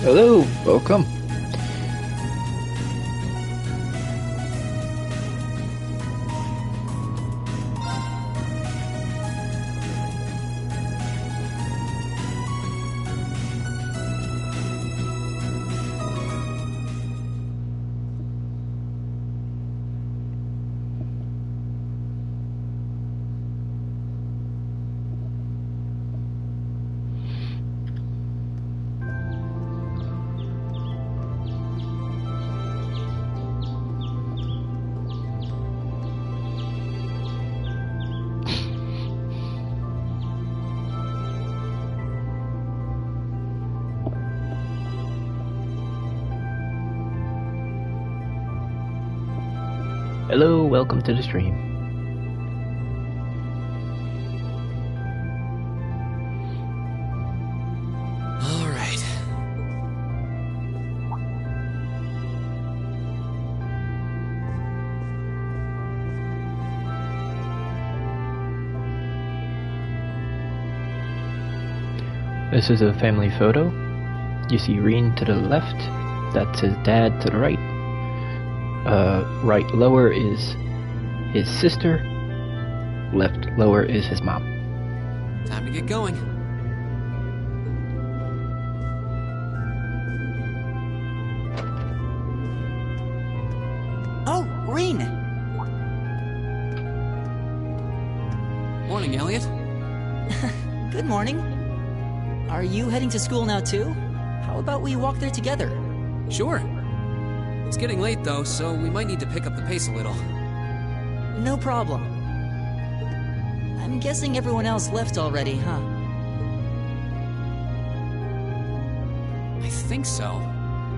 Hello, welcome. Hello, welcome to the stream. All right. This is a family photo. You see Reen to the left, that's his dad to the right. Right lower is his sister, left lower is his mom. Time to get going. Oh, Reen! Morning, Elliot. Good morning. Are you heading to school now too? How about we walk there together? Sure. It's getting late though, so we might need to pick up the pace a little. No problem. I'm guessing everyone else left already, huh? I think so.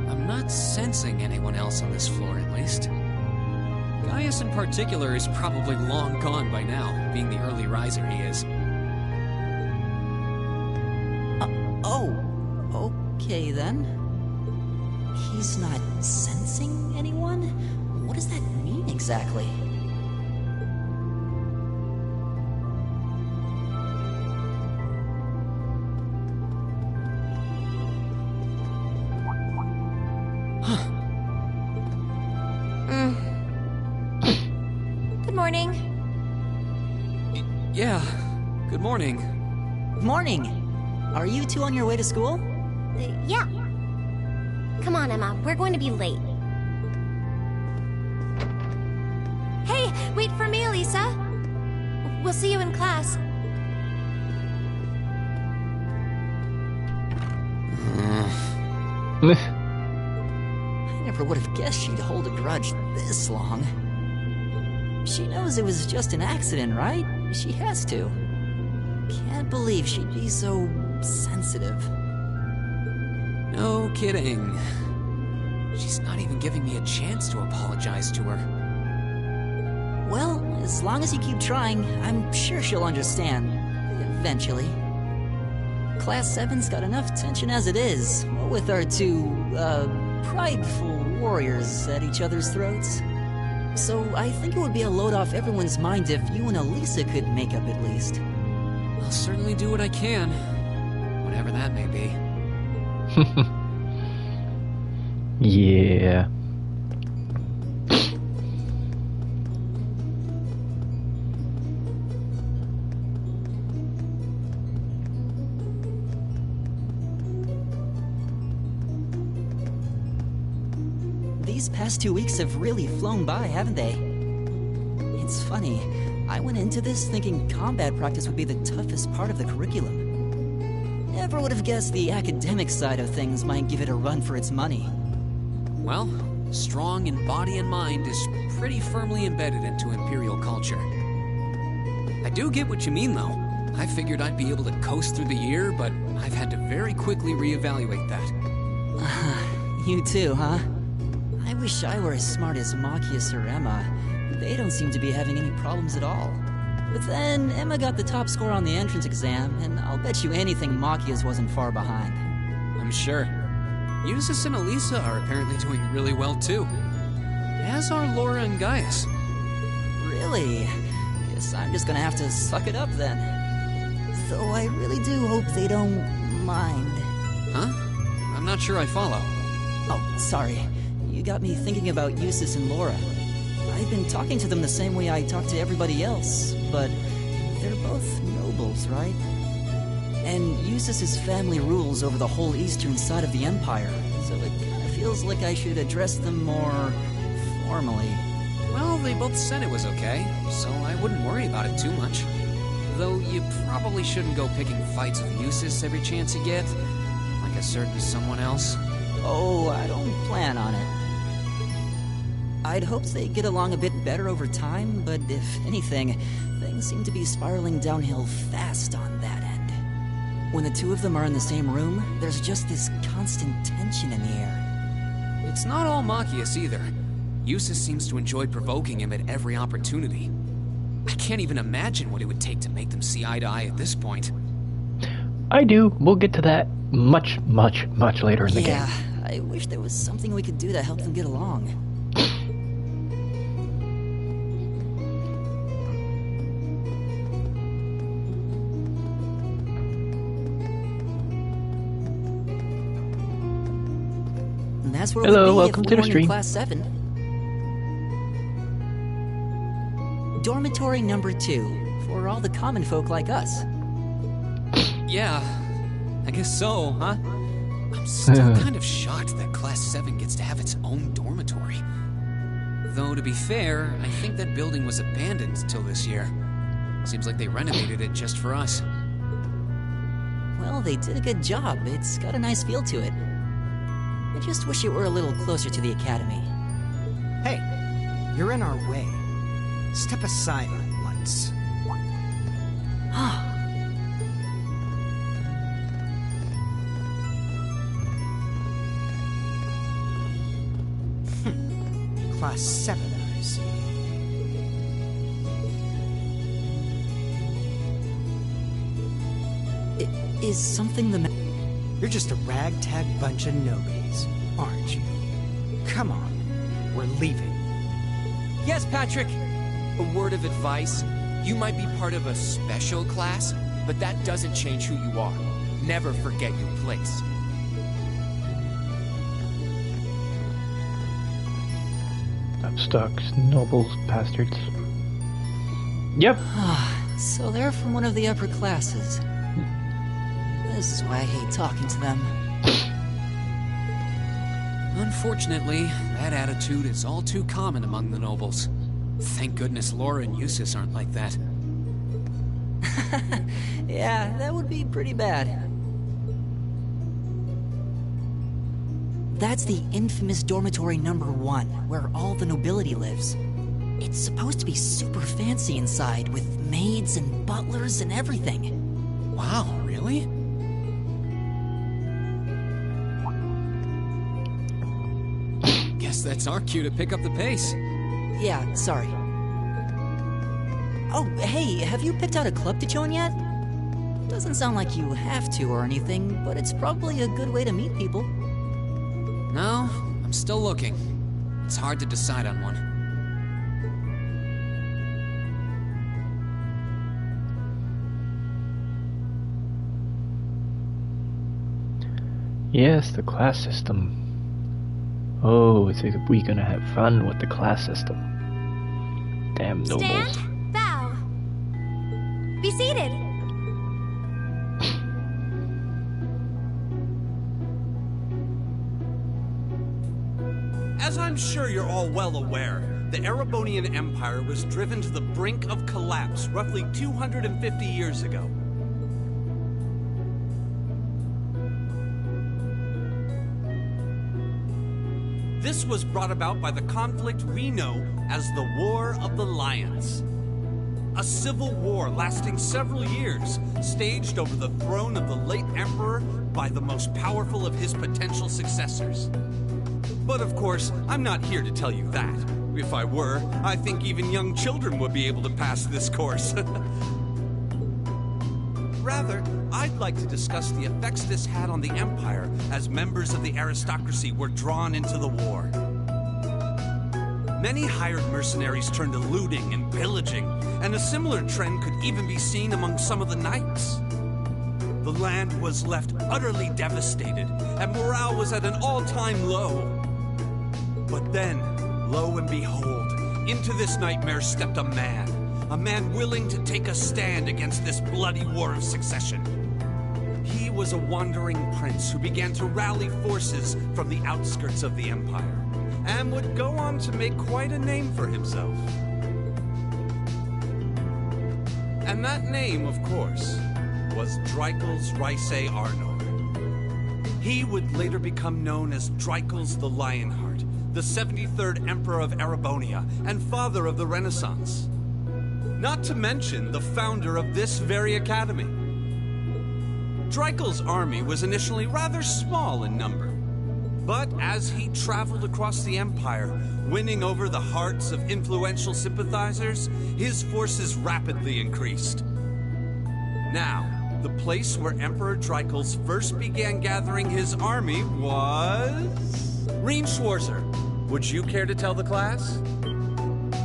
I'm not sensing anyone else on this floor, at least. Gaius in particular is probably long gone by now, being the early riser he is. Oh, okay then. He's not sensing anyone? What does that mean exactly? Good morning. Yeah, good morning. Morning! Are you two on your way to school? Yeah. Come on, Emma. We're going to be late. Hey, wait for me, Elisa. We'll see you in class. I never would have guessed she'd hold a grudge this long. She knows it was just an accident, right? She has to. Can't believe she'd be so sensitive. No kidding. She's not even giving me a chance to apologize to her. Well, as long as you keep trying, I'm sure she'll understand. Eventually. Class 7's got enough tension as it is, with our two, prideful warriors at each other's throats. So I think it would be a load off everyone's mind if you and Elisa could make up at least. I'll certainly do what I can, whatever that may be. Yeah. These past 2 weeks have really flown by, haven't they? It's funny, I went into this thinking combat practice would be the toughest part of the curriculum. Never would have guessed the academic side of things might give it a run for its money. Well, strong in body and mind is pretty firmly embedded into Imperial culture. I do get what you mean, though. I figured I'd be able to coast through the year, but I've had to very quickly reevaluate that. You too, huh? I wish I were as smart as Machias or Emma. They don't seem to be having any problems at all. But then, Emma got the top score on the entrance exam, and I'll bet you anything Machias wasn't far behind. I'm sure. Eustace and Elisa are apparently doing really well, too. As are Laura and Gaius. Really? Guess I'm just gonna have to suck it up then. Though I really do hope they don't mind. Huh? I'm not sure I follow. Oh, sorry. You got me thinking about Eustace and Laura. I've been talking to them the same way I talk to everybody else, but they're both nobles, right? And Eustace's family rules over the whole eastern side of the Empire, so it kind of feels like I should address them more formally. Well, they both said it was okay, so I wouldn't worry about it too much. Though you probably shouldn't go picking fights with Eustace every chance you get, like a certain someone else. Oh, I don't plan on it. I'd hoped they'd get along a bit better over time, but if anything, things seem to be spiraling downhill fast on that end. When the two of them are in the same room, there's just this constant tension in the air. It's not all Machias either. Eustace seems to enjoy provoking him at every opportunity. I can't even imagine what it would take to make them see eye to eye at this point. I do. We'll get to that much, much, much later in the game. Yeah, I wish there was something we could do to help them get along. And that's where Hello, we'd be welcome if to we the weren't in stream. Class 7. Dormitory number 2, for all the common folk like us. Yeah, I guess so, huh? I'm still kind of shocked that Class 7 gets to have its own dormitory. Though, to be fair, I think that building was abandoned till this year. Seems like they renovated it just for us. Well, they did a good job. It's got a nice feel to it. I just wish it were a little closer to the academy. Hey, you're in our way. Step aside, lights. Class 7, I see. Is something the You're just a ragtag bunch of nobodies, aren't you? Come on, we're leaving. Yes, Patrick! A word of advice. You might be part of a special class, but that doesn't change who you are. Never forget your place. I'm stuck. Nobles, bastards. Yep. So they're from one of the upper classes. This is why I hate talking to them. Unfortunately, that attitude is all too common among the nobles. Thank goodness Laura and Eustace aren't like that. Yeah, that would be pretty bad. That's the infamous dormitory number 1, where all the nobility lives. It's supposed to be super fancy inside, with maids and butlers and everything. Wow, really? Guess that's our cue to pick up the pace. Yeah, sorry. Oh, hey, have you picked out a club to join yet? Doesn't sound like you have to or anything, but it's probably a good way to meet people. No, I'm still looking. It's hard to decide on one. Yes, the class system. Oh, is we gonna have fun with the class system? Damn nobles. Stand, bow. Be seated. As I'm sure you're all well aware, the Erebonian Empire was driven to the brink of collapse roughly 250 years ago. This was brought about by the conflict we know as the War of the Lions. A civil war lasting several years, staged over the throne of the late Emperor by the most powerful of his potential successors. But of course, I'm not here to tell you that. If I were, I think even young children would be able to pass this course. Rather, I'd like to discuss the effects this had on the Empire as members of the aristocracy were drawn into the war. Many hired mercenaries turned to looting and pillaging, and a similar trend could even be seen among some of the knights. The land was left utterly devastated, and morale was at an all-time low. But then, lo and behold, into this nightmare stepped a man willing to take a stand against this bloody war of succession. He was a wandering prince who began to rally forces from the outskirts of the Empire, and would go on to make quite a name for himself. And that name, of course, was Dreikels Rhysei Arnor. He would later become known as Dreikels the Lionheart, the 73rd Emperor of Erebonia, and father of the Renaissance. Not to mention the founder of this very academy. Dreikels' army was initially rather small in number, but as he traveled across the Empire, winning over the hearts of influential sympathizers, his forces rapidly increased. Now, the place where Emperor Dreikels first began gathering his army was... Rean Schwarzer, would you care to tell the class?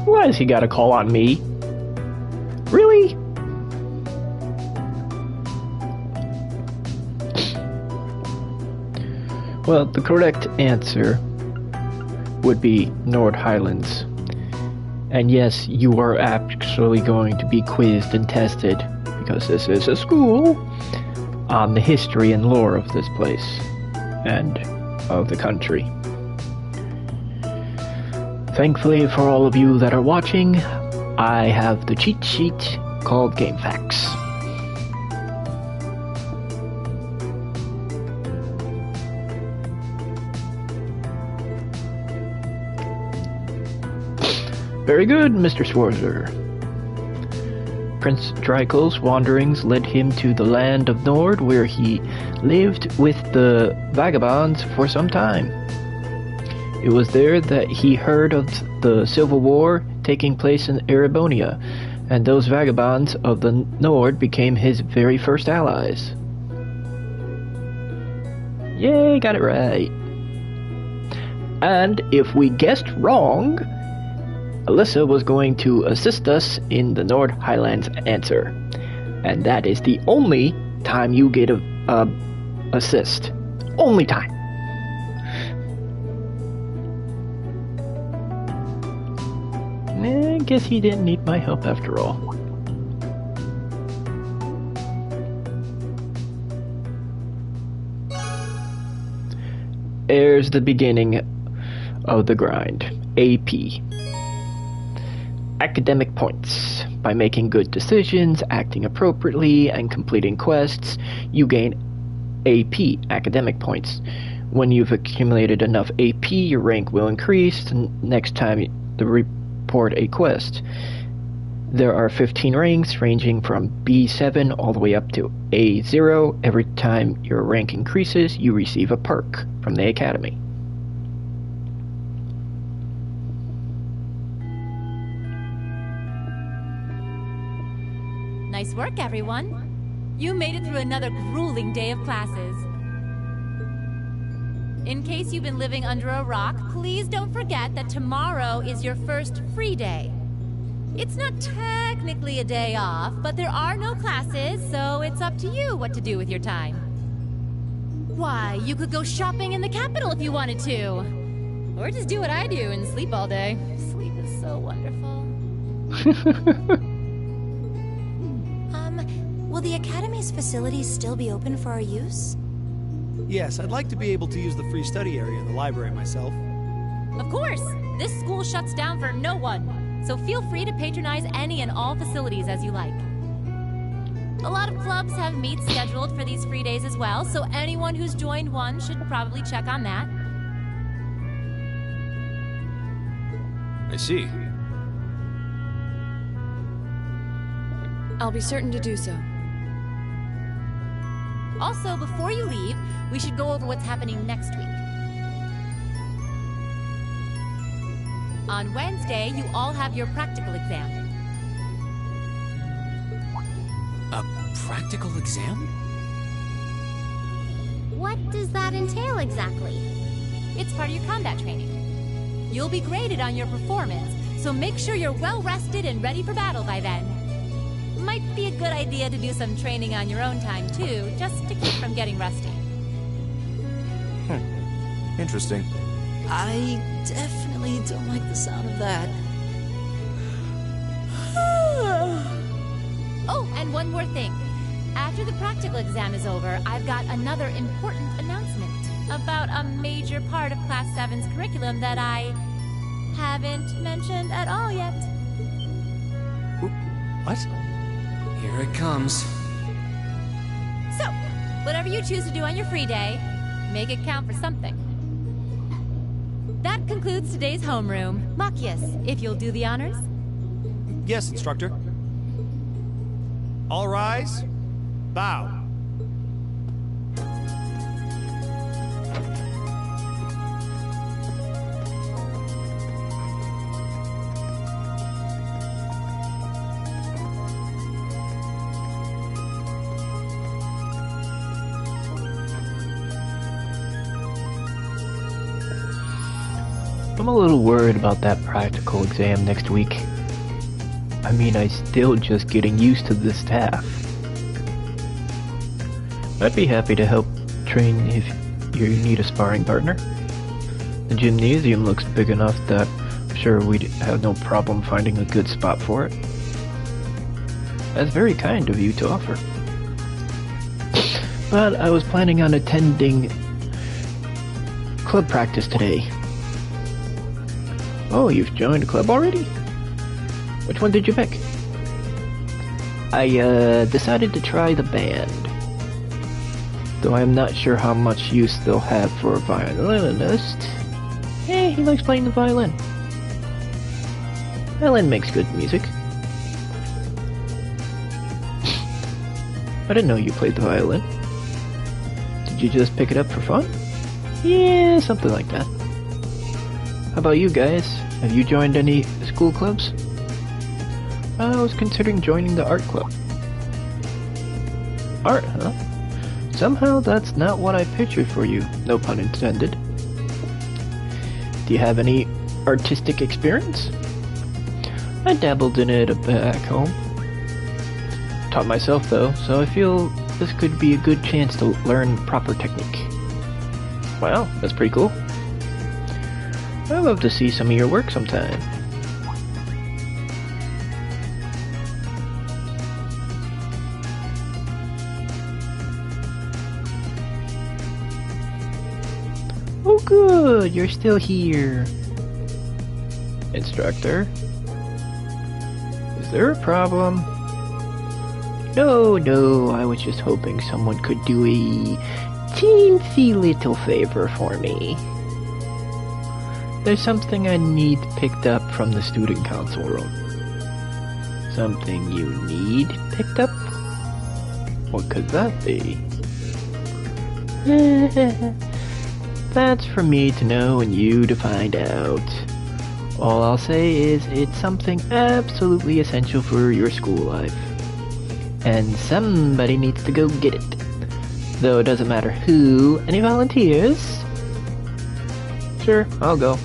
Why has he got a call on me? Really? Well, the correct answer would be Nord Highlands. And yes, you are actually going to be quizzed and tested, because this is a school, on the history and lore of this place and of the country. Thankfully for all of you that are watching, I have the cheat sheet called GameFAQs. Very good, Mr. Schwarzer. Prince Dreikels' wanderings led him to the land of Nord, where he lived with the vagabonds for some time. It was there that he heard of the civil war taking place in Erebonia, and those vagabonds of the Nord became his very first allies. Yay, got it right. And if we guessed wrong, Alyssa was going to assist us in the Nord Highlands answer. And that is the only time you get a assist. Only time. I guess he didn't need my help after all. There's the beginning of the grind. AP. Academic points. By making good decisions, acting appropriately, and completing quests, you gain AP, academic points. When you've accumulated enough AP, your rank will increase next time you report a quest. There are 15 ranks ranging from B7 all the way up to A0. Every time your rank increases, you receive a perk from the academy. Nice work, everyone. You made it through another grueling day of classes. In case you've been living under a rock, please don't forget that tomorrow is your first free day. It's not technically a day off, but there are no classes, so it's up to you what to do with your time. Why, you could go shopping in the capital if you wanted to. Or just do what I do and sleep all day. Sleep is so wonderful. Will the Academy's facilities still be open for our use? Yes, I'd like to be able to use the free study area in the library myself. Of course! This school shuts down for no one, so feel free to patronize any and all facilities as you like. A lot of clubs have meets scheduled for these free days as well, so anyone who's joined one should probably check on that. I see. I'll be certain to do so. Also, before you leave, we should go over what's happening next week. On Wednesday, you all have your practical exam. A practical exam? What does that entail exactly? It's part of your combat training. You'll be graded on your performance, so make sure you're well rested and ready for battle by then. Might be a good idea to do some training on your own time, too, just to keep from getting rusty. Interesting. I definitely don't like the sound of that. Oh, and one more thing. After the practical exam is over, I've got another important announcement about a major part of Class 7's curriculum that I haven't mentioned at all yet. What? Here it comes. So, whatever you choose to do on your free day, make it count for something. That concludes today's homeroom. Machias, if you'll do the honors. Yes, instructor. All rise. Bow. I'm a little worried about that practical exam next week. I mean, I'm still just getting used to the staff. I'd be happy to help train if you need a sparring partner. The gymnasium looks big enough that I'm sure we'd have no problem finding a good spot for it. That's very kind of you to offer. But I was planning on attending club practice today. Oh, you've joined a club already? Which one did you pick? I decided to try the band. Though I am not sure how much use they'll have for a violinist. Hey, he likes playing the violin. Violin makes good music. I didn't know you played the violin. Did you just pick it up for fun? Yeah, something like that. How about you guys? Have you joined any school clubs? I was considering joining the art club. Art, huh? Somehow that's not what I pictured for you, no pun intended. Do you have any artistic experience? I dabbled in it back home. Taught myself though, so I feel this could be a good chance to learn proper technique. Wow, that's pretty cool. I'd love to see some of your work sometime. Oh good, you're still here. Instructor? Is there a problem? No, I was just hoping someone could do a teensy little favor for me. There's something I need picked up from the student council room. Something you need picked up? What could that be? That's for me to know and you to find out. All I'll say is it's something absolutely essential for your school life. And somebody needs to go get it. Though it doesn't matter who. Any volunteers? Sure, I'll go.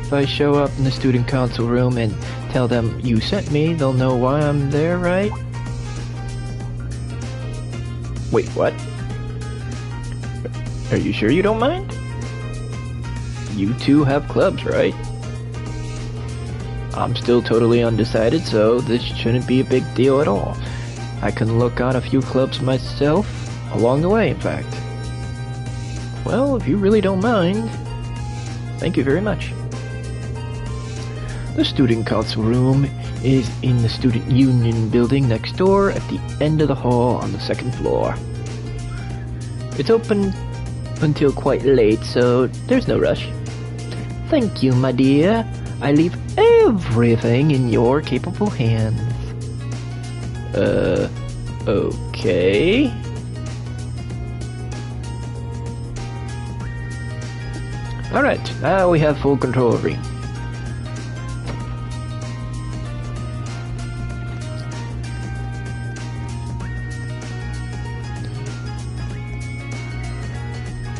If I show up in the student council room and tell them you sent me, they'll know why I'm there, right? Wait, what? Are you sure you don't mind? You two have clubs, right? I'm still totally undecided, so this shouldn't be a big deal at all. I can look on a few clubs myself, along the way, in fact. Well, if you really don't mind, thank you very much. The student council room is in the student union building next door at the end of the hall on the second floor. It's open until quite late, so there's no rush. Thank you, my dear. I leave everything in your capable hands. Okay. Alright, now we have full control of Rean.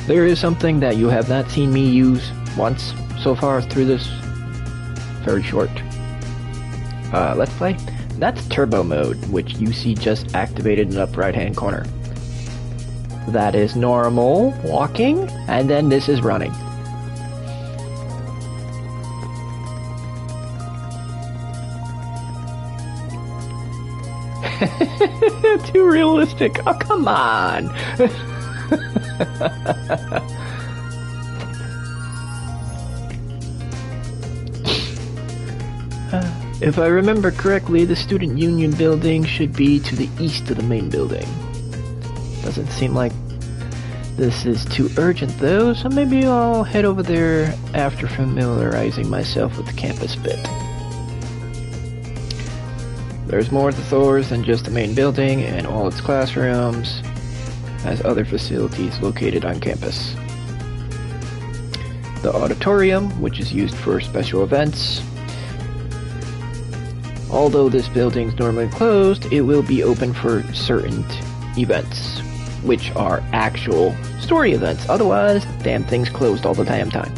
There is something that you have not seen me use once so far through this very short Let's Play. That's turbo mode, which you see just activated in the upper right hand corner. That is normal walking, and then this is running. Too realistic. Oh, come on. If I remember correctly, the Student Union building should be to the east of the main building. Doesn't seem like this is too urgent though, so maybe I'll head over there after familiarizing myself with the campus bit. There's more to Thor's than just the main building and all its classrooms, has other facilities located on campus. The auditorium, which is used for special events. Although this building's normally closed, it will be open for certain events, which are actual story events. Otherwise, damn thing's closed all the damn time.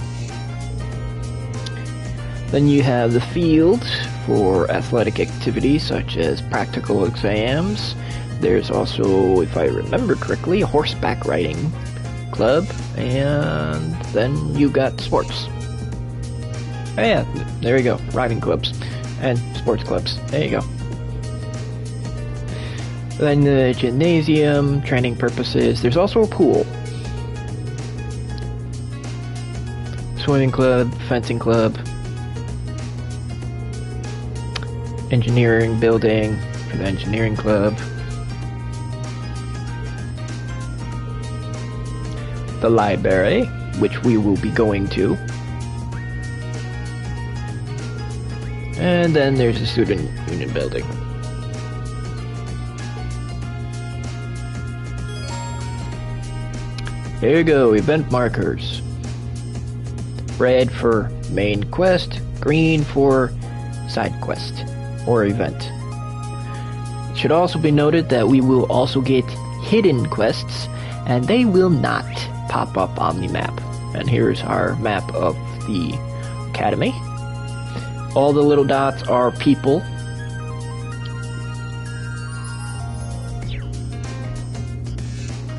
Then you have the field for athletic activities such as practical exams. There's also, if I remember correctly, a horseback riding club, and then you got sports. Oh yeah, there you go, riding clubs and sports clubs. There you go. Then the gymnasium, training purposes. There's also a pool. Swimming club, fencing club. Engineering building for the engineering club. The library, which we will be going to. And then there's the Student Union building. Here you go, event markers. Red for main quest, green for side quest or event. It should also be noted that we will also get hidden quests, and they will not pop up on the map. And here's our map of the academy. All the little dots are people.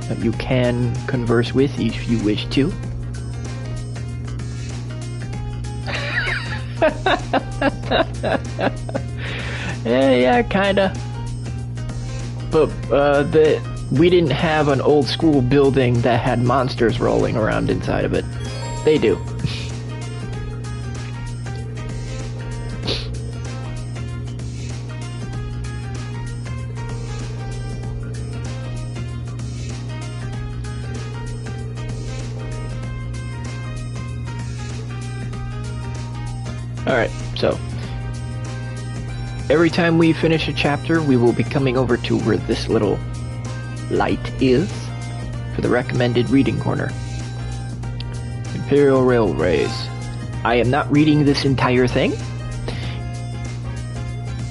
That you can converse with if you wish to. yeah, kinda. But we didn't have an old school building that had monsters rolling around inside of it. They do. Alright, so every time we finish a chapter, we will be coming over to where this little light is for the recommended reading corner. Imperial Railways. I am not reading this entire thing.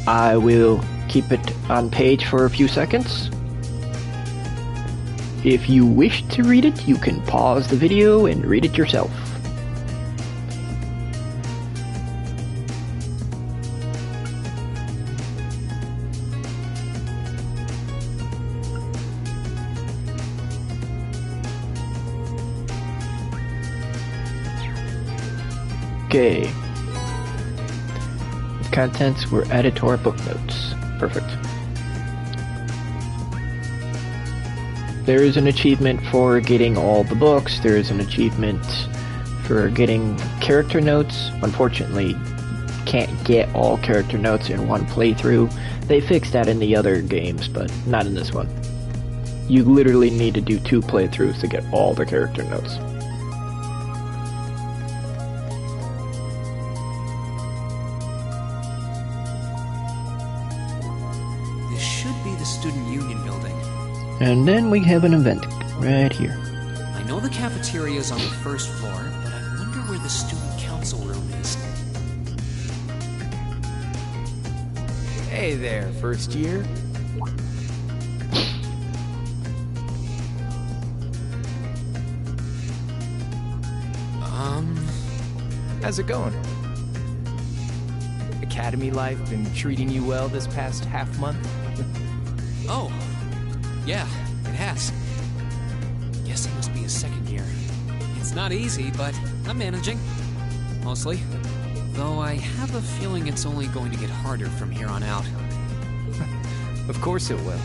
I will keep it on page for a few seconds. If you wish to read it, you can pause the video and read it yourself. Okay. The contents were added to our book notes. Perfect. There is an achievement for getting all the books. There is an achievement for getting character notes. Unfortunately, can't get all character notes in one playthrough. They fixed that in the other games, but not in this one. You literally need to do 2 playthroughs to get all the character notes. And then we have an event right here. I know the cafeteria is on the first floor, but I wonder where the student council room is. Hey there, first year. How's it going? academy life been treating you well this past half month? Oh, yeah, it has. Guess it must be his second year. It's not easy, but I'm managing. Mostly. Though I have a feeling it's only going to get harder from here on out. Of course it will.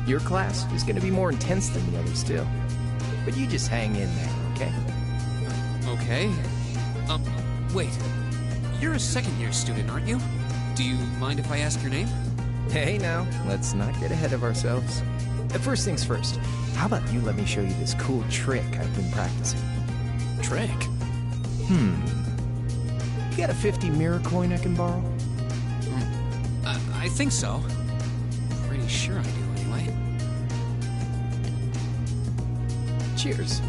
Your class is going to be more intense than the others too. But you just hang in there, okay? Okay. Wait. You're a second-year student, aren't you? Do you mind if I ask your name? Hey now, let's not get ahead of ourselves. First things first, how about you let me show you this cool trick I've been practicing? Trick? You got a 50 mirror coin I can borrow? I think so. Pretty sure I do, anyway. Cheers.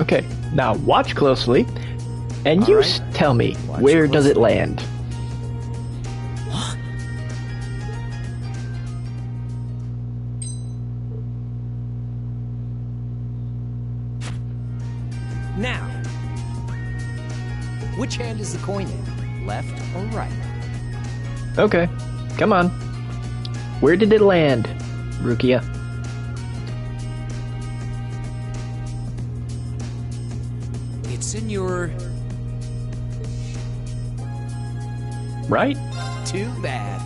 Okay, now watch closely, and All you right. tell me, Watch where does it closely. land? Now, which hand is the coin in? Left or right? Okay, come on. Where did it land, Rukia? It's in your... Right? Too bad.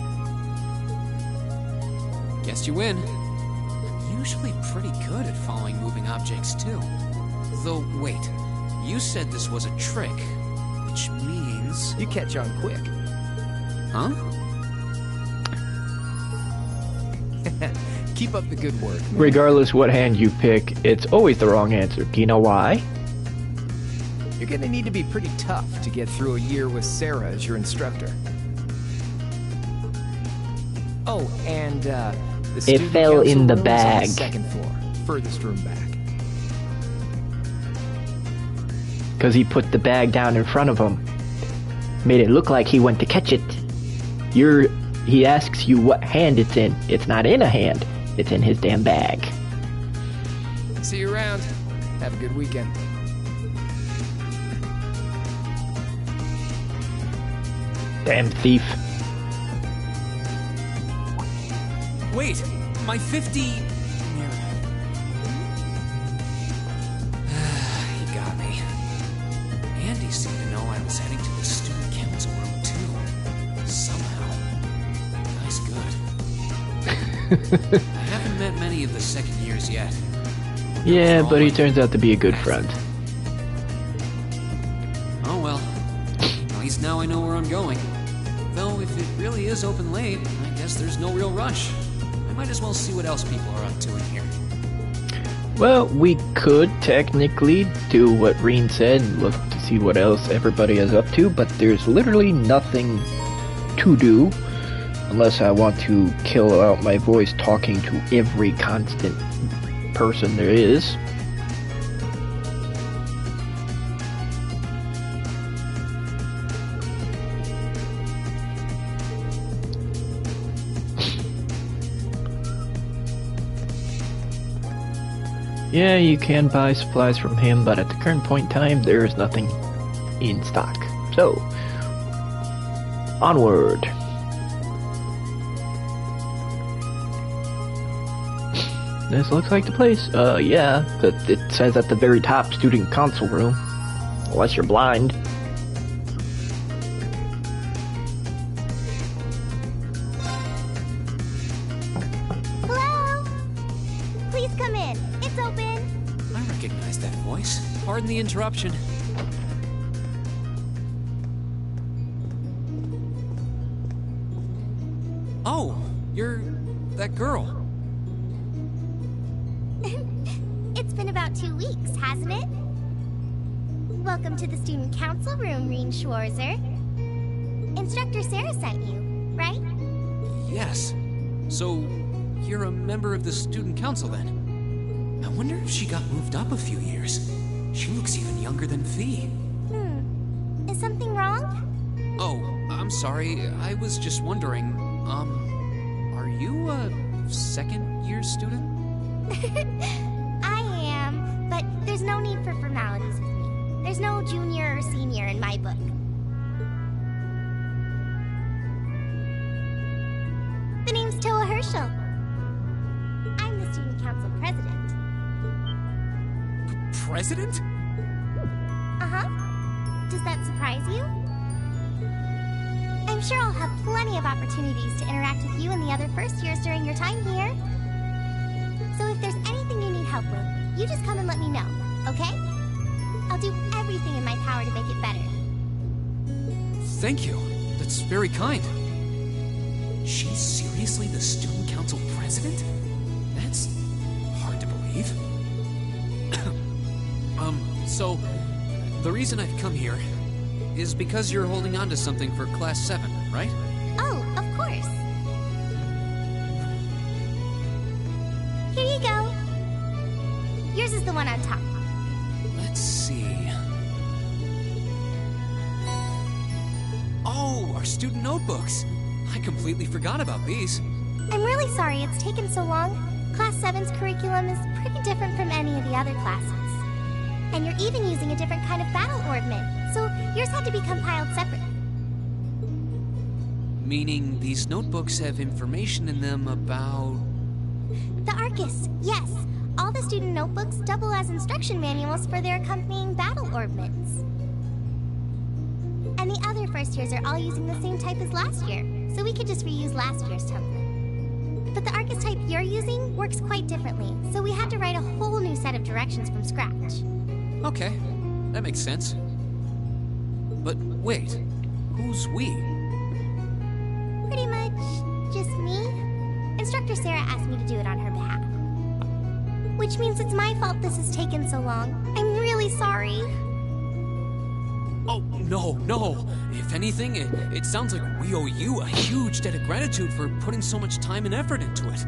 Guess you win. I'm usually pretty good at following moving objects, too. Though, wait. You said this was a trick, which means... You catch on quick. Huh? Keep up the good work, man. Regardless what hand you pick, it's always the wrong answer. Do you know why? You're gonna need to be pretty tough to get through a year with Sarah as your instructor. Oh, and the student fell council in the room is on bag. second floor, furthest room back. Because he put the bag down in front of him. Made it look like he went to catch it. He asks you what hand it's in. It's not in a hand. It's in his damn bag. See you around. Have a good weekend. Damn thief. Wait! My 50... He got me. Andy seemed to know I was heading to the student council room, too. Somehow. Guy's good. I haven't met many of the second years yet. Yeah, but he turns out to be a good friend. Oh well. At least now I know where I'm going. Though if it really is open late, I guess there's no real rush. I might as well see what else people are up to in here. Well, we could technically do what Reen said, look to see what else everybody is up to, but there's literally nothing to do unless I want to kill out my voice talking to every constant person there is. Yeah, you can buy supplies from him, but at the current point in time, there is nothing in stock. So, onward. This looks like the place. Yeah, but it says at the very top, student council room. Unless you're blind. Hello? Please come in. It's open. I recognize that voice. Pardon the interruption. Oh, you're that girl. It's been about 2 weeks, hasn't it? Welcome to the student council room, Reen Schwarzer. Instructor Sarah sent you, right? Yes. So, you're a member of the student council then? I wonder if she got moved up a few years. She looks even younger than Fee. Is something wrong? Oh, I'm sorry. I was just wondering, are you a second-year student? I am, but there's no need for formalities with me. There's no junior or senior in my book. president? Uh-huh. Does that surprise you? I'm sure I'll have plenty of opportunities to interact with you and the other first years during your time here. So if there's anything you need help with, you just come and let me know, okay? I'll do everything in my power to make it better. Thank you. That's very kind. She's seriously the student council president? That's hard to believe. So, the reason I've come here is because you're holding on to something for Class 7, right? Oh, of course. Here you go. Yours is the one on top. Let's see. Oh, our student notebooks. I completely forgot about these. I'm really sorry it's taken so long. Class 7's curriculum is pretty different from any of the other classes. And you're even using a different kind of battle orbment, so yours had to be compiled separately. Meaning these notebooks have information in them about... The Arcus, yes. All the student notebooks double as instruction manuals for their accompanying battle orbments. And the other first years are all using the same type as last year, so we could just reuse last year's template. But the Arcus type you're using works quite differently, so we had to write a whole new set of directions from scratch. Okay, that makes sense. But wait, who's we? Pretty much just me. Instructor Sarah asked me to do it on her behalf. Which means it's my fault this has taken so long. I'm really sorry. Oh, no. If anything, it sounds like we owe you a huge debt of gratitude for putting so much time and effort into it.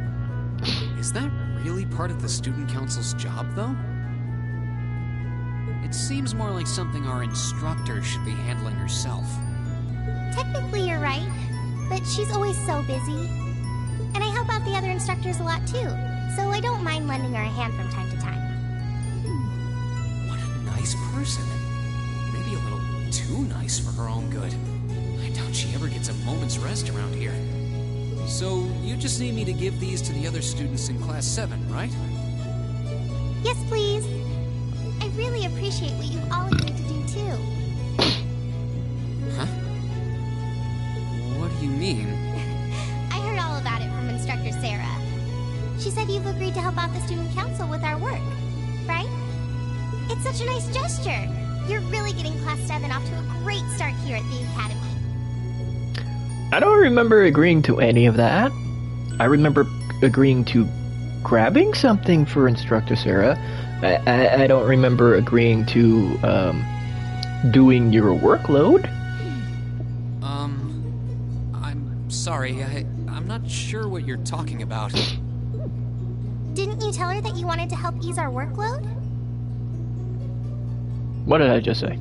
Is that really part of the student council's job, though? It seems more like something our instructor should be handling herself. Technically, you're right, but she's always so busy. And I help out the other instructors a lot, too, so I don't mind lending her a hand from time to time. What a nice person. Maybe a little too nice for her own good. I doubt she ever gets a moment's rest around here. So, you just need me to give these to the other students in Class 7, right? Yes, please. I really appreciate what you've all agreed to do, too. Huh? What do you mean? I heard all about it from Instructor Sarah. She said you've agreed to help out the student council with our work, right? It's such a nice gesture. You're really getting Class 7 off to a great start here at the Academy. I don't remember agreeing to any of that. I remember agreeing to grabbing something for Instructor Sarah. I don't remember agreeing to, doing your workload. I'm sorry, I'm not sure what you're talking about. Didn't you tell her that you wanted to help ease our workload? What did I just say?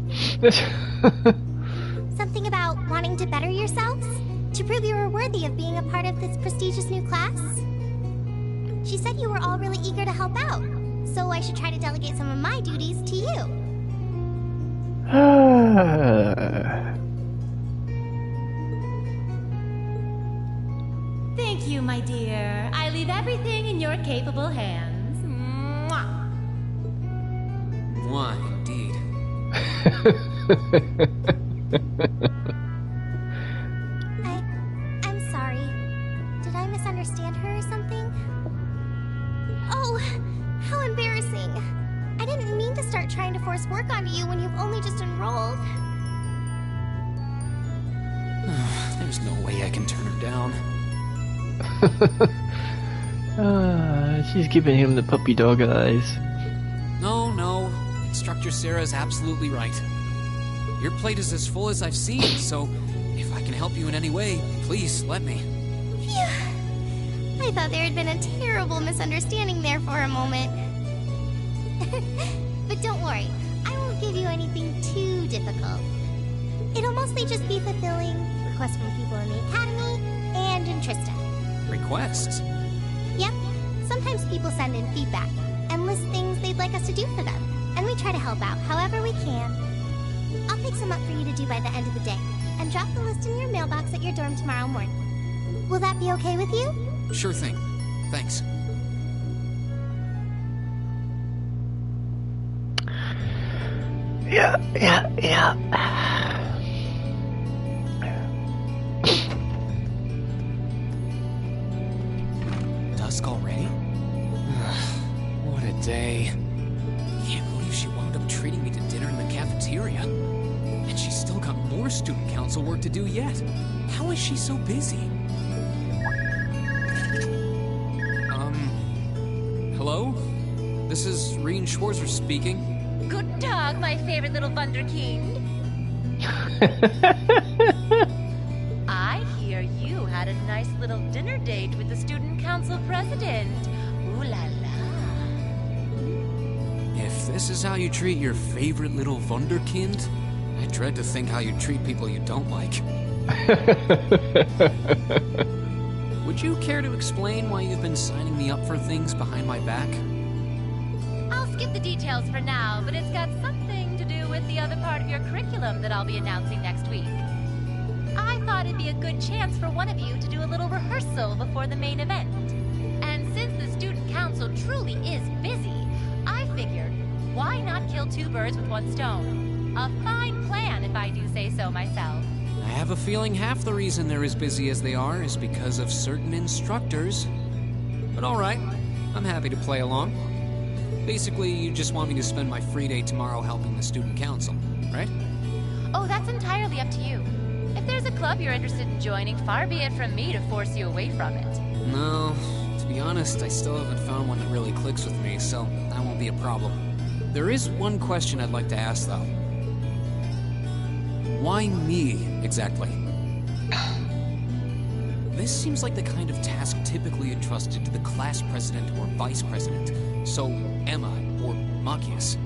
Something about wanting to better yourselves? To prove you were worthy of being a part of this prestigious new class? She said you were all really eager to help out, so I should try to delegate some of my duties to you. Thank you, my dear. I leave everything in your capable hands. Mwah. Mwah, indeed. I'm sorry. Did I misunderstand her or something? Oh, how embarrassing. I didn't mean to start trying to force work onto you when you've only just enrolled. There's no way I can turn her down. She's giving him the puppy dog eyes. No. Instructor Sarah's absolutely right. Your plate is as full as I've seen, so if I can help you in any way, please let me. Phew. I thought there had been a terrible misunderstanding there for a moment. But don't worry, I won't give you anything too difficult. It'll mostly just be fulfilling requests from people in the Academy and in Trista. Requests? Yep. Sometimes people send in feedback and list things they'd like us to do for them, and we try to help out however we can. I'll pick some up for you to do by the end of the day, and drop the list in your mailbox at your dorm tomorrow morning. Will that be okay with you? Sure thing. Thanks. Yeah. Dusk already? What a day. Can't believe she wound up treating me to dinner in the cafeteria. And she's still got more student council work to do yet. How is she so busy? Hello? This is Rien Schwarzer speaking. Guten Tag, my favorite little Wunderkind. I hear you had a nice little dinner date with the student council president. Ooh la la. If this is how you treat your favorite little Wunderkind, I dread to think how you treat people you don't like. Would you care to explain why you've been signing me up for things behind my back? I'll skip the details for now, but it's got something to do with the other part of your curriculum that I'll be announcing next week. I thought it'd be a good chance for one of you to do a little rehearsal before the main event. And since the student council truly is busy, I figured, why not kill two birds with one stone? A fine plan, if I do say so myself. I have a feeling half the reason they're as busy as they are is because of certain instructors. But alright, I'm happy to play along. Basically, you just want me to spend my free day tomorrow helping the student council, right? Oh, that's entirely up to you. If there's a club you're interested in joining, far be it from me to force you away from it. No, to be honest, I still haven't found one that really clicks with me, so that won't be a problem. There is one question I'd like to ask, though. Why me, exactly? This seems like the kind of task typically entrusted to the class president or vice president, so Emma or Machias.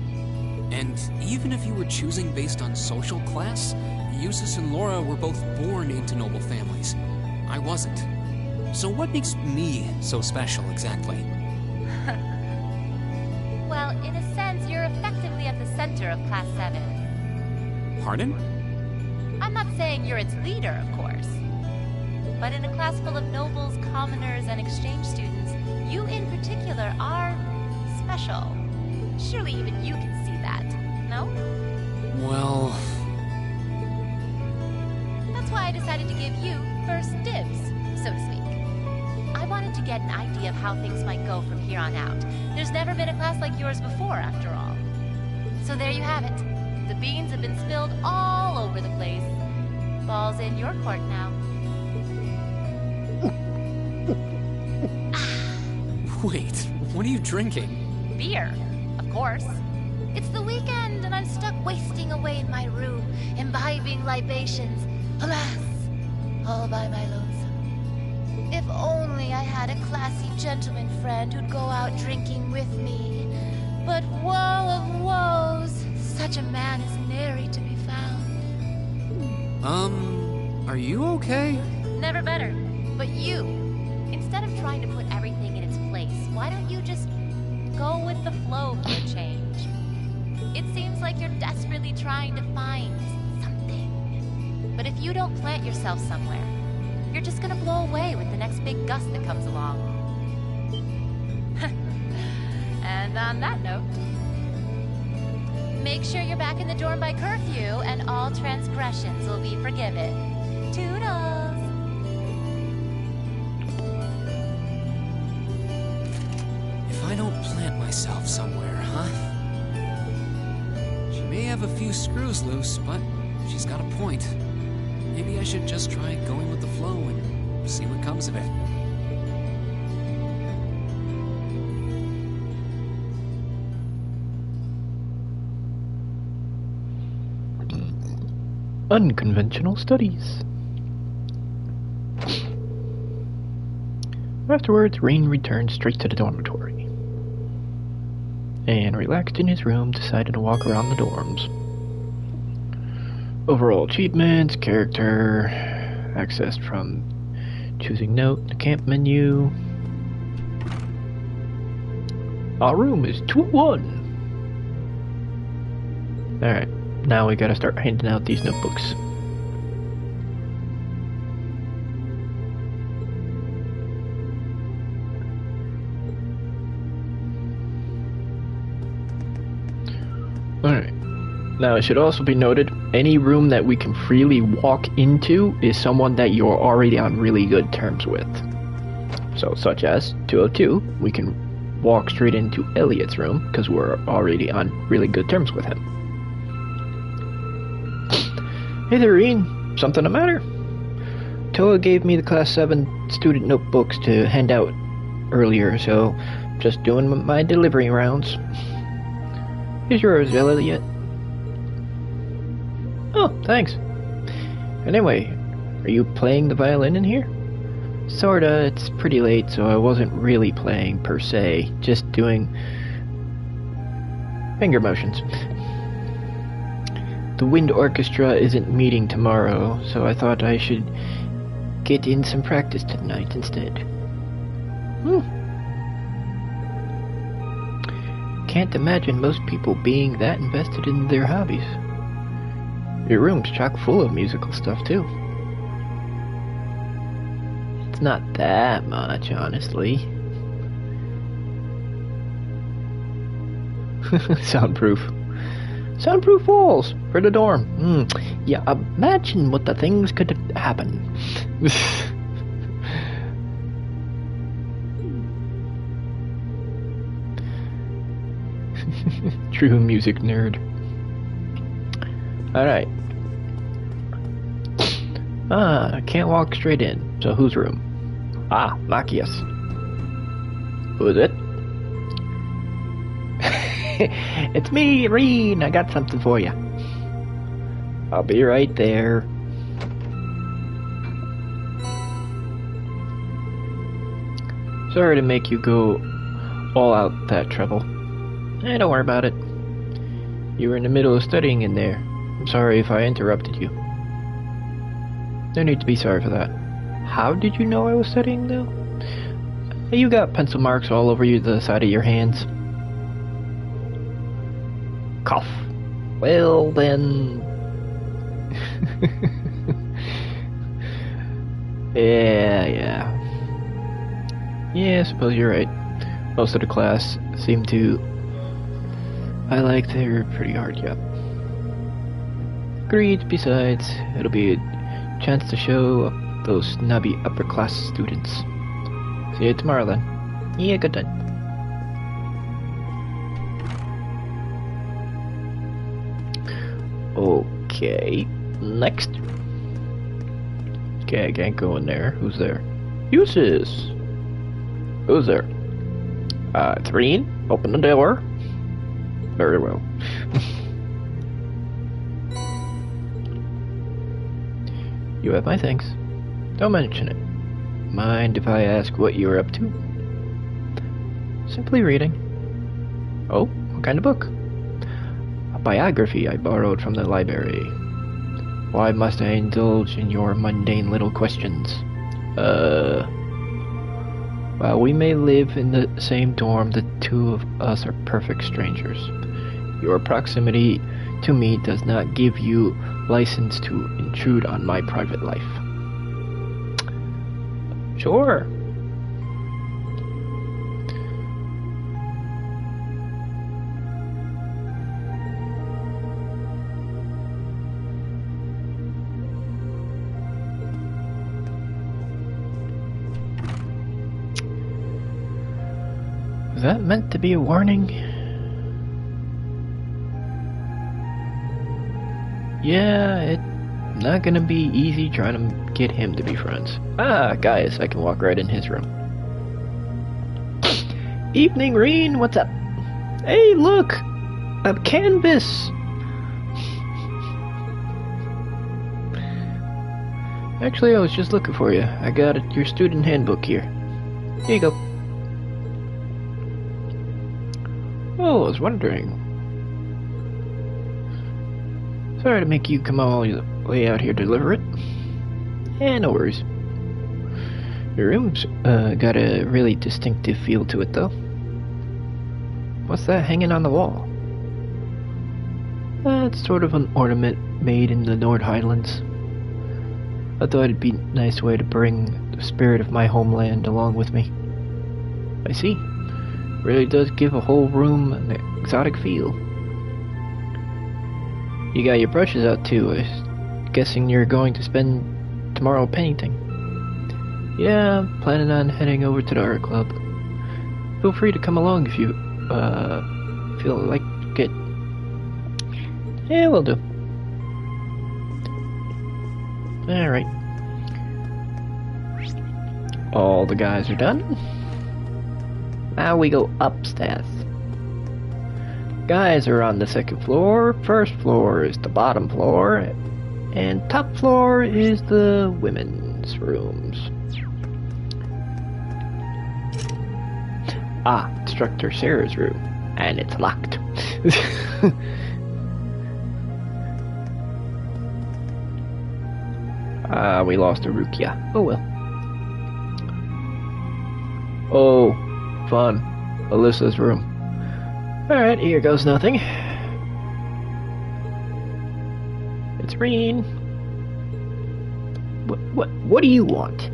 And even if you were choosing based on social class, Eustace and Laura were both born into noble families. I wasn't. So what makes me so special, exactly? Well, in a sense, you're effectively at the center of Class 7. Pardon? I'm not saying you're its leader, of course. But in a class full of nobles, commoners, and exchange students, you in particular are special. Surely even you can see that, no? Well... That's why I decided to give you first dibs, so to speak. I wanted to get an idea of how things might go from here on out. There's never been a class like yours before, after all. So there you have it. The beans have been spilled all over the place. Ball's in your court now. Wait, what are you drinking? Beer, of course. It's the weekend and I'm stuck wasting away in my room, imbibing libations. Alas, all by my lonesome. If only I had a classy gentleman friend who'd go out drinking with me. But woe of woes, such a man is nary to be found. Are you okay? Never better. But you, instead of trying to put everything in its place, why don't you just go with the flow for a change? It seems like you're desperately trying to find something. But if you don't plant yourself somewhere, you're just gonna blow away with the next big gust that comes along. And on that note, make sure you're back in the dorm by curfew and all transgressions will be forgiven. Toodles! If I don't plant myself somewhere, huh? She may have a few screws loose, but she's got a point. Maybe I should just try going with the flow and see what comes of it. Unconventional studies. Afterwards, Rien returned straight to the dormitory. And relaxed in his room, decided to walk around the dorms. Overall achievements, character, accessed from choosing note in the camp menu. Our room is 201. Alright, now we gotta start handing out these notebooks. Alright. Now, it should also be noted, any room that we can freely walk into is someone that you're already on really good terms with. So, such as 202, we can walk straight into Elliot's room because we're already on really good terms with him. Hey there, Ian. Something the matter? Toa gave me the Class 7 student notebooks to hand out earlier, so just doing my delivery rounds. Here's yours, Elliot. Oh, thanks. Anyway, are you playing the violin in here? Sorta, it's pretty late, so I wasn't really playing per se, just doing finger motions. The wind orchestra isn't meeting tomorrow, so I thought I should get in some practice tonight instead. Can't imagine most people being that invested in their hobbies. Your room's chock full of musical stuff, too. It's not that much, honestly. Soundproof. Soundproof walls for the dorm. Yeah, imagine what the things could happen. True music nerd. Alright. I can't walk straight in. So whose room? Ah, Machias. Who is it? It's me, Reen. I got something for you. I'll be right there. Sorry to make you go all out that trouble. Don't worry about it. You were in the middle of studying in there. I'm sorry if I interrupted you. No need to be sorry for that. How did you know I was studying, though? You got pencil marks all over the side of your hands. Cough. Well, then... Yeah, I suppose you're right. Most of the class seem to... I like they're pretty hard, yeah. Agreed, besides, it'll be a chance to show up those snobby upper-class students. See you tomorrow, then. Yeah, good night. Okay, next. Okay, I can't go in there. Who's there? Uses! Who's there? It's Reen. Open the door. Very well. You have my thanks. Don't mention it. Mind if I ask what you're up to? Simply reading. Oh, what kind of book? A biography I borrowed from the library. Why must I indulge in your mundane little questions? While we may live in the same dorm, the two of us are perfect strangers. Your proximity to me does not give you license to intrude on my private life. Sure. Was that meant to be a warning? Yeah, it's not gonna be easy trying to get him to be friends. Ah, guys, I can walk right in his room. Evening, Reen, what's up? Hey, look! A canvas! Actually, I was just looking for you. I got your student handbook here. Here you go. Oh, I was wondering. Sorry to make you come all the way out here to deliver it. No worries. Your room's got a really distinctive feel to it, though. What's that hanging on the wall? It's sort of an ornament made in the Nord Highlands. I thought it'd be a nice way to bring the spirit of my homeland along with me. I see. Really does give a whole room an exotic feel. You got your brushes out too. Guessing you're going to spend tomorrow painting. Yeah, I'm planning on heading over to the art club. Feel free to come along if you feel like it. Yeah, will do. Alright. All the guys are done. Now we go upstairs. Guys are on the second floor. First floor is the bottom floor. And top floor is the women's rooms. Ah, Instructor Sarah's room. And it's locked. We lost a Rukia. Oh well. Oh, fun. Alyssa's room. Alright, here goes nothing. It's Reen. What do you want?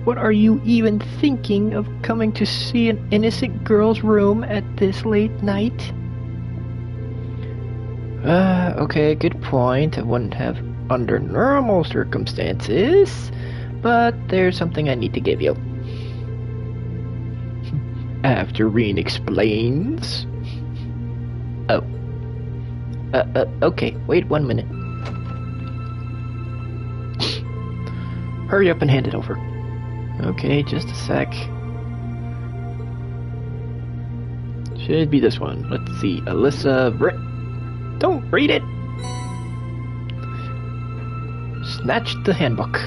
What are you even thinking of coming to see an innocent girl's room at this late night? Okay, good point. I wouldn't have under normal circumstances, but there's something I need to give you. After Reen explains. Oh. Okay, wait 1 minute. Hurry up and hand it over. Okay, just a sec. Should be this one. Let's see. Alyssa. Don't read it! Snatched the handbook.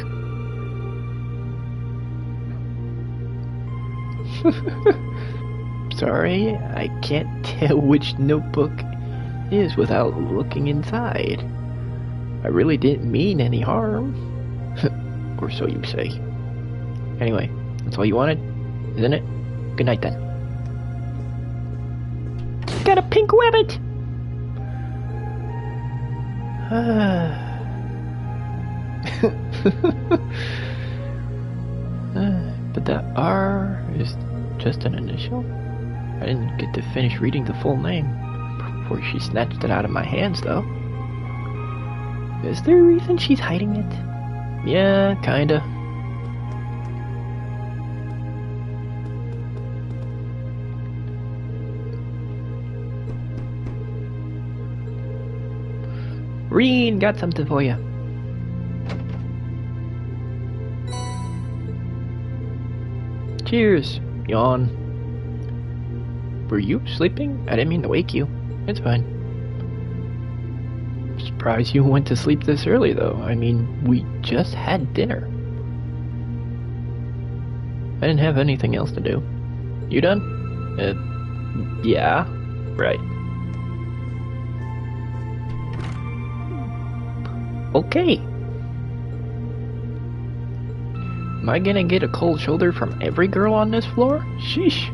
Sorry, I can't tell which notebook is without looking inside. I really didn't mean any harm. Or so you say. Anyway, that's all you wanted, isn't it? Good night then. Got a pink rabbit! But that R is just an initial? I didn't get to finish reading the full name before she snatched it out of my hands, though. Is there a reason she's hiding it? Yeah, kinda. Reen, got something for you. Cheers. Yawn. Were you sleeping? I didn't mean to wake you. It's fine. Surprised you went to sleep this early, though. I mean, we just had dinner. I didn't have anything else to do. You done? Yeah. Right. Okay. Am I gonna get a cold shoulder from every girl on this floor? Sheesh.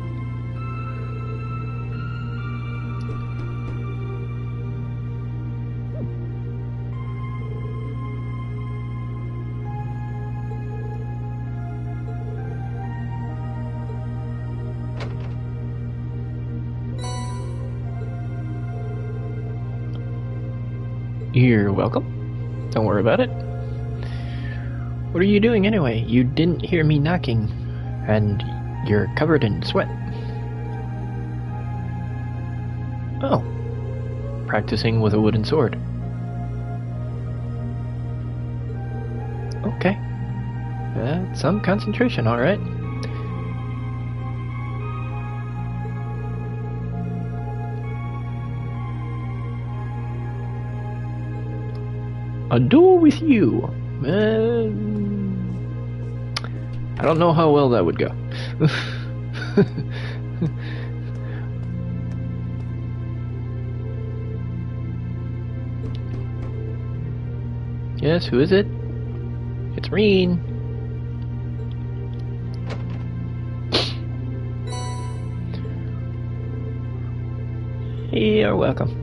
You're welcome. Don't worry about it. What are you doing anyway? You didn't hear me knocking, and you're covered in sweat. Oh. Practicing with a wooden sword. Okay. Some concentration, alright. A duel with you. I don't know how well that would go. Yes, who is it? It's Reen. You're welcome.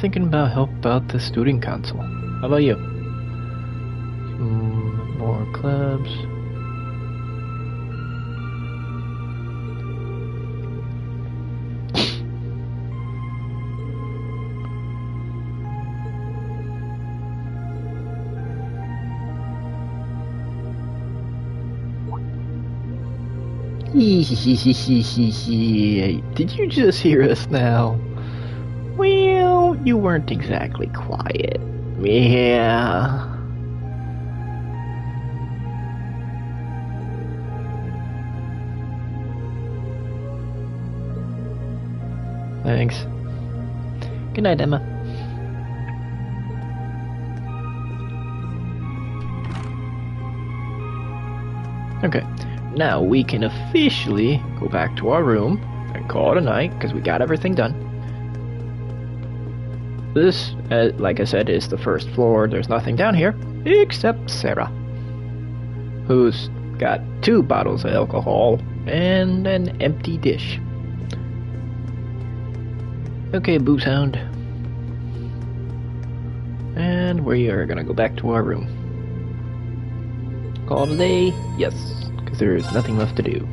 Thinking about help out the student council. How about you? More clubs. Did you just hear us now? Well, you weren't exactly quiet. Yeah. Thanks. Good night, Emma. Okay. Now we can officially go back to our room and call it a night because we got everything done. This, like I said, is the first floor. There's nothing down here except Sarah, who's got 2 bottles of alcohol and an empty dish. Okay, Booze Hound. And we are gonna go back to our room. Call it a day? Yes. There is nothing left to do.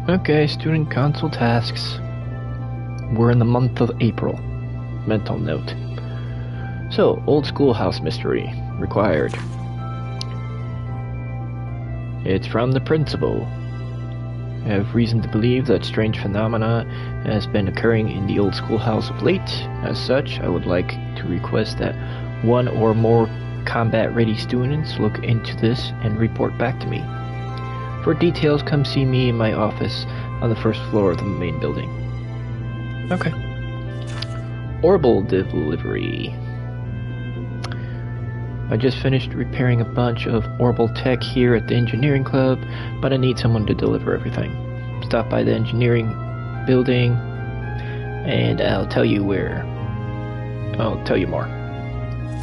Okay, student console tasks. We're in the month of April. Mental note. So, old schoolhouse mystery. Required. It's from the principal. I have reason to believe that strange phenomena has been occurring in the old schoolhouse of late. As such, I would like to request that 1 or more combat-ready students look into this and report back to me. For details, come see me in my office on the 1st floor of the main building. Okay. Orbital delivery. I just finished repairing a bunch of Orbital tech here at the engineering club, but I need someone to deliver everything. Stop by the engineering building, and I'll tell you where. I'll tell you more.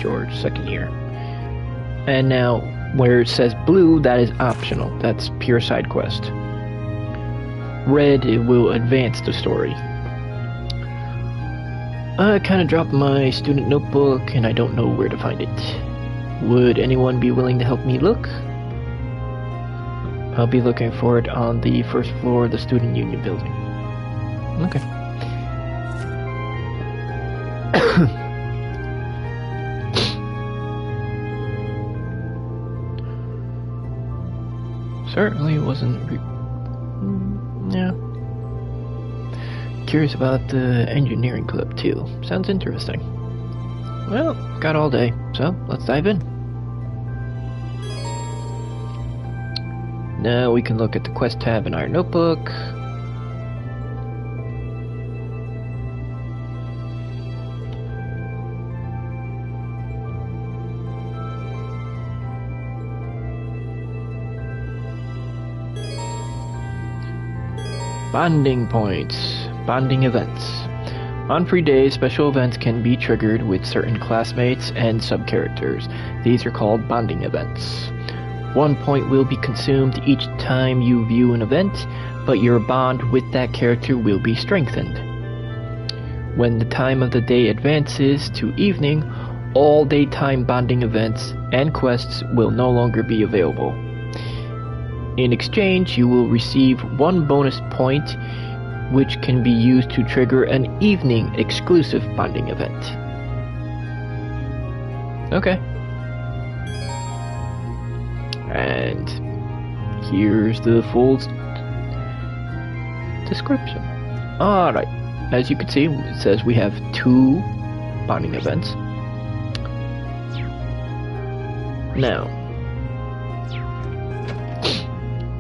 George, 2nd year. And now, where it says blue, that is optional. That's pure side quest. Red, it will advance the story. I kind of dropped my student notebook and I don't know where to find it. Would anyone be willing to help me look? I'll be looking for it on the 1st floor of the student union building. Okay. Certainly wasn't. Yeah. Curious about the engineering club too. Sounds interesting. Well, got all day, so let's dive in. Now we can look at the quest tab in our notebook. Bonding points. Bonding events. On free days, special events can be triggered with certain classmates and sub-characters. These are called bonding events. 1 point will be consumed each time you view an event, but your bond with that character will be strengthened. When the time of the day advances to evening, all daytime bonding events and quests will no longer be available. In exchange, you will receive 1 bonus point, which can be used to trigger an evening exclusive bonding event. Okay. And here's the full description. Alright, as you can see, it says we have 2 bonding events. Now,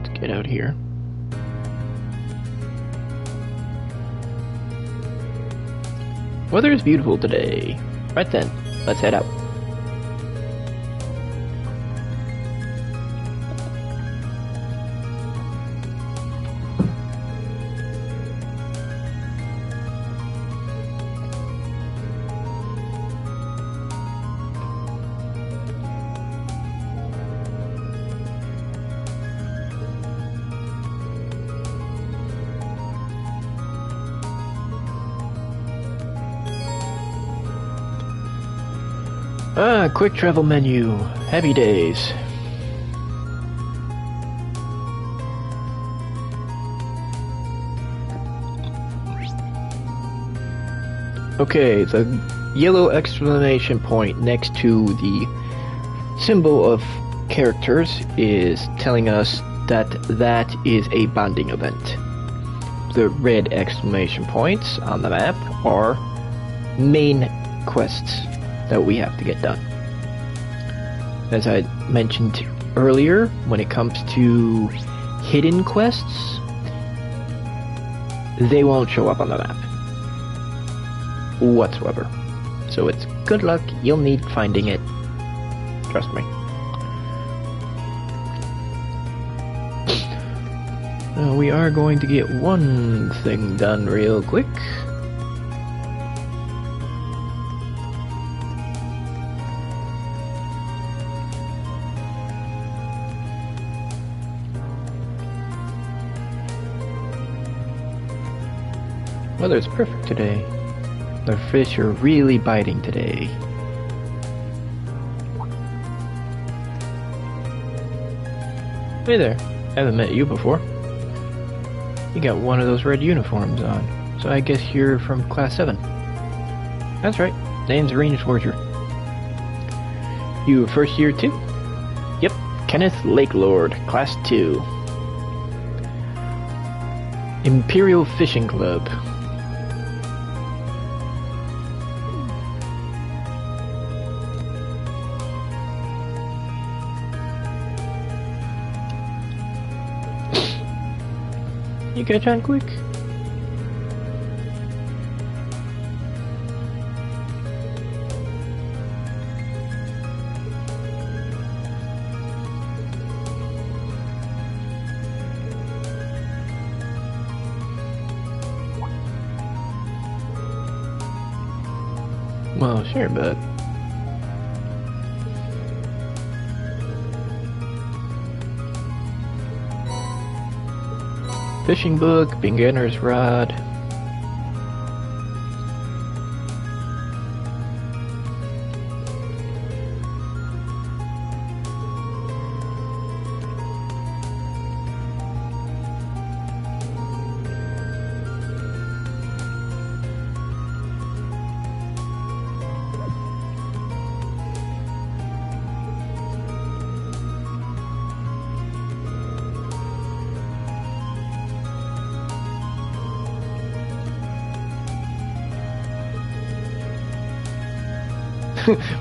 let's get out here. Weather is beautiful today. Right then, let's head out. Quick travel menu. Happy days. Okay, the yellow exclamation point next to the symbol of characters is telling us that that is a bonding event. The red exclamation points on the map are main quests that we have to get done. As I mentioned earlier, when it comes to hidden quests, they won't show up on the map whatsoever. So it's good luck, you'll need finding it. Trust me. We are going to get one thing done real quick. Weather's perfect today. The fish are really biting today. Hey there, haven't met you before. You got one of those red uniforms on, so I guess you're from Class 7. That's right, name's Range Forger. You first year too? Yep, Kenneth Lakelord, Class 2. Imperial Fishing Club. You catch on quick? Well, sure, but fishing book, beginner's rod.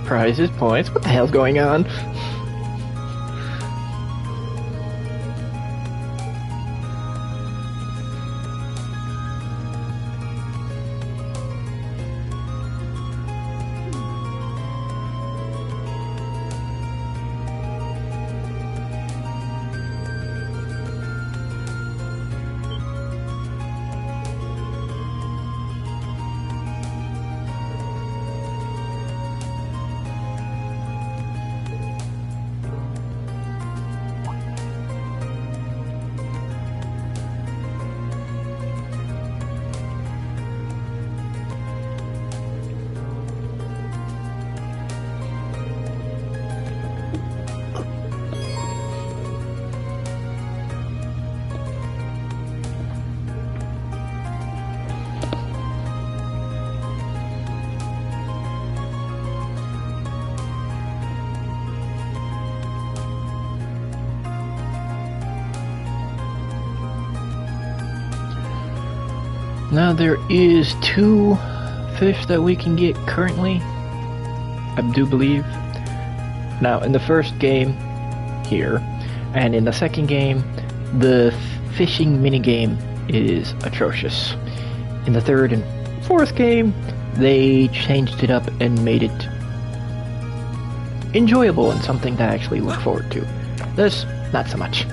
Prizes, points, what the hell's going on? Now there is 2 fish that we can get currently, I do believe. Now in the first game here, and in the second game, the fishing minigame is atrocious. In the third and fourth game, they changed it up and made it enjoyable and something to actually look forward to. This, not so much.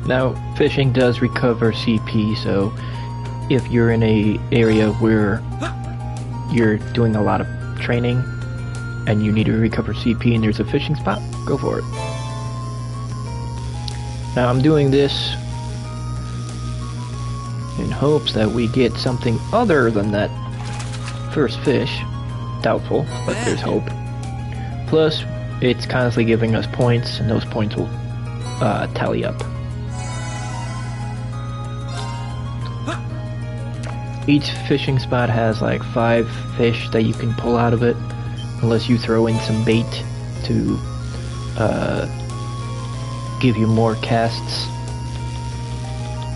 Now, fishing does recover CP, so if you're in a area where you're doing a lot of training and you need to recover CP and there's a fishing spot, go for it. Now, I'm doing this in hopes that we get something other than that first fish. Doubtful, but there's hope. Plus, it's constantly giving us points, and those points will tally up. Each fishing spot has like 5 fish that you can pull out of it, unless you throw in some bait to give you more casts.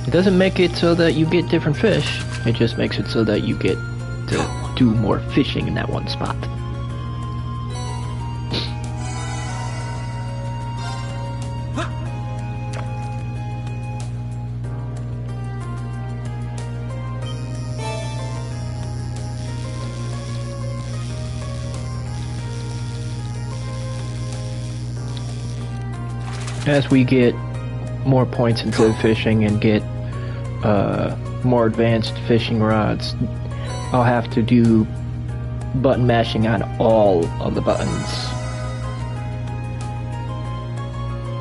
It doesn't make it so that you get different fish, it just makes it so that you get to do more fishing in that one spot. As we get more points into fishing and get more advanced fishing rods, I'll have to do button mashing on all of the buttons.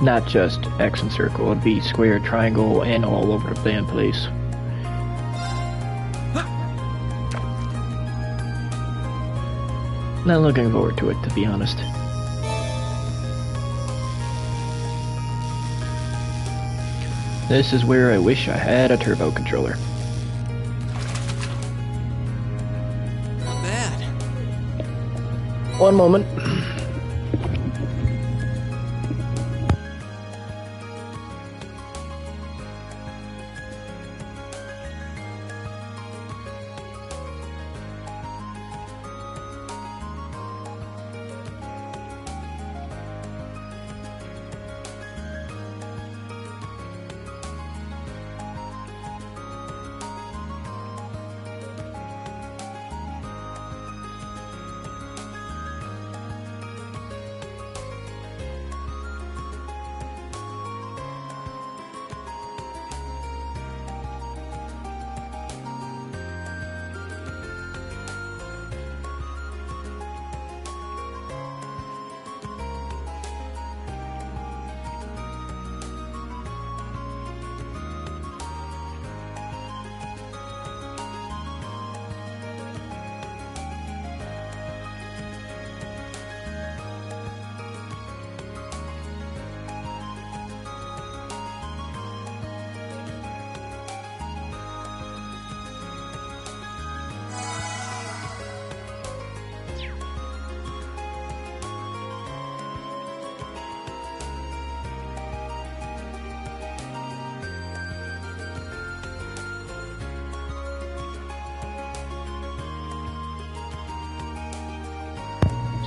Not just X and circle, it'd be square, triangle, and all over the damn place. Not looking forward to it, to be honest. This is where I wish I had a turbo controller. Not bad. One moment.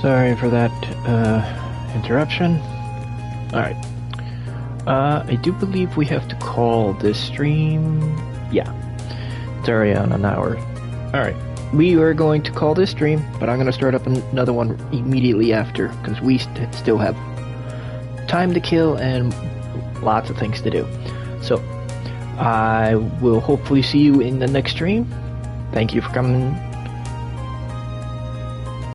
Sorry for that interruption. Alright. I do believe we have to call this stream. Yeah. It's already on an hour. Alright. We are going to call this stream, but I'm going to start up another one immediately after, because we still have time to kill and lots of things to do. So, I will hopefully see you in the next stream. Thank you for coming